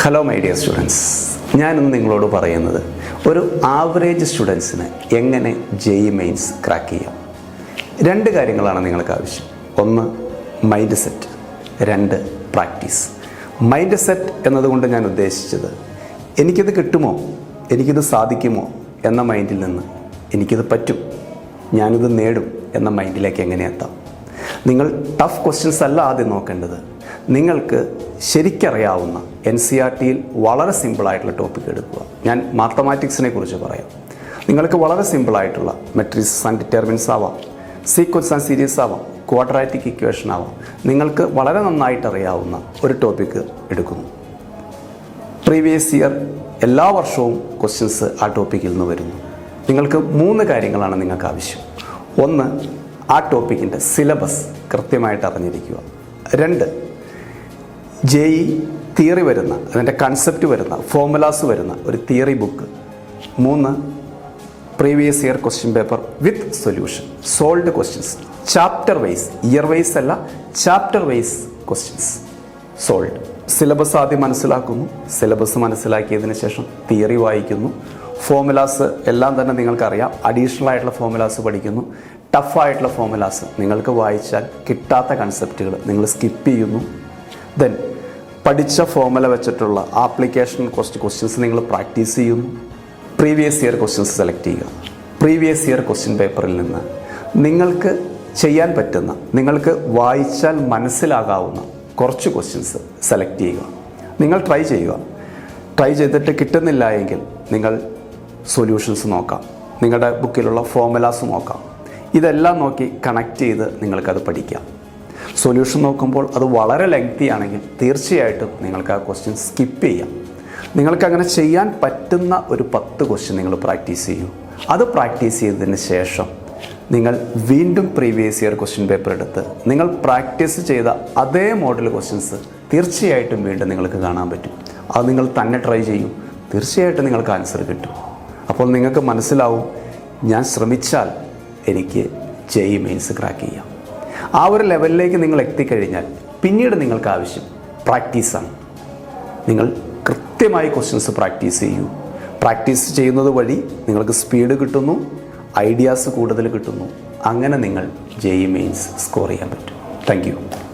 Hello my dear students, ഞാനിന്ന് നിങ്ങളോട് പറയുന്നത് ഒരു ആവറേജ് സ്റ്റുഡൻസിന് എങ്ങനെ ജെഇ മെയിൻസ് ക്രാക്ക് ചെയ്യാം. രണ്ട് കാര്യങ്ങളാണ് നിങ്ങൾക്ക് ആവശ്യം. ഒന്ന് മൈൻഡ് സെറ്റ്, രണ്ട് പ്രാക്ടീസ്. മൈൻഡ് സെറ്റ് എന്നതുകൊണ്ട് ഞാൻ ഉദ്ദേശിച്ചത് എനിക്കിത് കിട്ടുമോ, എനിക്കിത് സാധിക്കുമോ എന്ന മൈൻഡിൽ നിന്ന് എനിക്കിത് പറ്റും, ഞാനിത് നേടും എന്ന മൈൻഡിലേക്ക് എങ്ങനെ എത്താം. നിങ്ങൾ ടഫ് ക്വസ്റ്റ്യൻസ് അല്ല ആദ്യം നോക്കേണ്ടത്. നിങ്ങൾക്ക് ശരിക്കറിയാവുന്ന NCERTയിൽ വളരെ സിമ്പിളായിട്ടുള്ള ടോപ്പിക് എടുക്കുക. ഞാൻ മാത്തമാറ്റിക്സിനെ കുറിച്ച് പറയാം. നിങ്ങൾക്ക് വളരെ സിമ്പിളായിട്ടുള്ള മെട്രിക്സ് ആൻഡ് ഡിറ്റർമിനൻസ് ആവാം, സീക്വൻസ് ആൻഡ് സീരീസ് ആവാം, ക്വാഡ്രാറ്റിക് ഇക്വേഷൻ ആവാം. നിങ്ങൾക്ക് വളരെ നന്നായിട്ട് അറിയാവുന്ന ഒരു ടോപ്പിക്ക് എടുക്കുന്നു. പ്രീവിയസ് ഇയർ എല്ലാ വർഷവും ക്വസ്റ്റ്യൻസ് ആ ടോപ്പിക്കിൽ നിന്ന് വരുന്നു. നിങ്ങൾക്ക് 3 കാര്യങ്ങളാണ് നിങ്ങൾക്ക് ആവശ്യം. ഒന്ന്, ആ ടോപ്പിക്കിൻ്റെ സിലബസ് കൃത്യമായിട്ട് അറിഞ്ഞിരിക്കുക. 2, ജെഇ തിയറി വരുന്ന, അതിൻ്റെ കൺസെപ്റ്റ് വരുന്ന, ഫോർമുലാസ് വരുന്ന ഒരു theory book. 3, previous year question paper with solution, solved questions, chapter wise, year wise അല്ല, chapter wise questions solved. Syllabus ആദ്യം മനസ്സിലാക്കുന്നു. സിലബസ് മനസ്സിലാക്കിയതിന് ശേഷം തിയറി വായിക്കുന്നു. ഫോർമുലാസ് എല്ലാം തന്നെ നിങ്ങൾക്കറിയാം. അഡീഷണൽ ആയിട്ടുള്ള ഫോർമുലാസ് പഠിക്കുന്നു. ടഫായിട്ടുള്ള ഫോർമുലാസ് നിങ്ങൾക്ക് വായിച്ചാൽ കിട്ടാത്ത കൺസെപ്റ്റുകൾ നിങ്ങൾ സ്കിപ്പ് ചെയ്യുന്നു. ദെൻ പഠിച്ച ഫോർമുല വെച്ചിട്ടുള്ള ആപ്ലിക്കേഷൻ ക്വസ്റ്റ്യൻസ് നിങ്ങൾ പ്രാക്ടീസ് ചെയ്യുന്നു. പ്രീവിയസ് ഇയർ ക്വസ്റ്റ്യൻസ് സെലക്ട് ചെയ്യുക. പ്രീവിയസ് ഇയർ ക്വസ്റ്റ്യൻ പേപ്പറിൽ നിന്ന് നിങ്ങൾക്ക് ചെയ്യാൻ പറ്റുന്ന, നിങ്ങൾക്ക് വായിച്ചാൽ മനസ്സിലാകാവുന്ന കുറച്ച് ക്വസ്റ്റ്യൻസ് സെലക്ട് ചെയ്യുക. നിങ്ങൾ ട്രൈ ചെയ്യുക. ട്രൈ ചെയ്തിട്ട് കിട്ടുന്നില്ല എങ്കിൽ നിങ്ങൾ സൊല്യൂഷൻസ് നോക്കാം, നിങ്ങളുടെ ബുക്കിലുള്ള ഫോർമുലാസ് നോക്കാം. ഇതെല്ലാം നോക്കി കണക്ട് ചെയ്ത് നിങ്ങൾക്കത് പഠിക്കാം. സൊല്യൂഷൻ നോക്കുമ്പോൾ അത് വളരെ ലെങ്തി ആണെങ്കിൽ തീർച്ചയായിട്ടും നിങ്ങൾക്ക് ആ ക്വസ്റ്റ്യൻ സ്കിപ്പ് ചെയ്യാം. നിങ്ങൾക്കങ്ങനെ ചെയ്യാൻ പറ്റുന്ന ഒരു 10 ക്വസ്റ്റ്യൻ നിങ്ങൾ പ്രാക്ടീസ് ചെയ്യൂ. അത് പ്രാക്ടീസ് ചെയ്തതിന് ശേഷം നിങ്ങൾ വീണ്ടും പ്രീവിയസ് ഇയർ ക്വസ്റ്റ്യൻ പേപ്പർ എടുത്ത് നിങ്ങൾ പ്രാക്ടീസ് ചെയ്ത അതേ മോഡൽ ക്വസ്റ്റ്യൻസ് തീർച്ചയായിട്ടും വീണ്ടും നിങ്ങൾക്ക് കാണാൻ പറ്റും. അത് നിങ്ങൾ തന്നെ ട്രൈ ചെയ്യൂ. തീർച്ചയായിട്ടും നിങ്ങൾക്ക് ആൻസർ കിട്ടും. അപ്പോൾ നിങ്ങൾക്ക് മനസ്സിലാവും, ഞാൻ ശ്രമിച്ചാൽ എനിക്ക് ജെഇ മെയിൻസ് ക്രാക്ക് ചെയ്യാം. ആ ഒരു ലെവലിലേക്ക് നിങ്ങൾ എത്തിക്കഴിഞ്ഞാൽ പിന്നീട് നിങ്ങൾക്ക് ആവശ്യം പ്രാക്ടീസാണ്. നിങ്ങൾ കൃത്യമായി ക്വസ്റ്റ്യൻസ് പ്രാക്ടീസ് ചെയ്യൂ. പ്രാക്ടീസ് ചെയ്യുന്നത് വഴി നിങ്ങൾക്ക് സ്പീഡ് കിട്ടുന്നു, ഐഡിയാസ് കൂടുതൽ കിട്ടുന്നു. അങ്ങനെ നിങ്ങൾ ജെഇ മെയിൻസ് സ്കോർ ചെയ്യാൻ പറ്റും. Thank you.